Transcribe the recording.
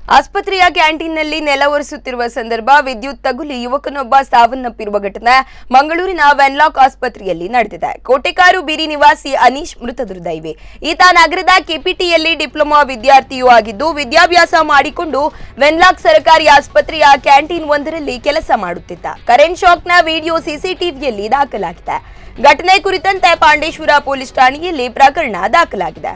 ಆಸ್ಪತ್ರೆಯ ಕ್ಯಾಂಟೀನ್ನಲ್ಲಿ ನೆಲ ಒರೆಸುತ್ತಿರುವ ಸಂದರ್ಭ ವಿದ್ಯುತ್ ತಗುಲಿ ಯುವಕನೊಬ್ಬ ಸಾವನ್ನಪ್ಪಿರುವ ಘಟನೆ ಮಂಗಳೂರಿನ ವೆನ್ಲಾಕ್ ಆಸ್ಪತ್ರೆಯಲ್ಲಿ ನಡೆದಿದೆ. ಕೋಟೆಕಾರು ಬೀರಿ ನಿವಾಸಿ ಅನೀಶ್ ಮೃತ ದುರ್ದೈವಿ. ಈತ ನಗರದ ಕೆಪಿಟಿಯಲ್ಲಿ ಡಿಪ್ಲೊಮಾ ವಿದ್ಯಾರ್ಥಿಯೂ ಆಗಿದ್ದು ವಿದ್ಯಾಭ್ಯಾಸ ಮಾಡಿಕೊಂಡು ವೆನ್ಲಾಕ್ ಸರ್ಕಾರಿ ಆಸ್ಪತ್ರೆಯ ಕ್ಯಾಂಟೀನ್ ಒಂದರಲ್ಲಿ ಕೆಲಸ ಮಾಡುತ್ತಿದ್ದ. ಕರೆಂಟ್ ಶಾಕ್ನ ವಿಡಿಯೋ ಸಿಸಿಟಿವಿಯಲ್ಲಿ ದಾಖಲಾಗಿದೆ. ಘಟನೆ ಕುರಿತಂತೆ ಪಾಂಡೇಶ್ವರ ಪೊಲೀಸ್ ಠಾಣೆಯಲ್ಲಿ ಪ್ರಕರಣ ದಾಖಲಾಗಿದೆ.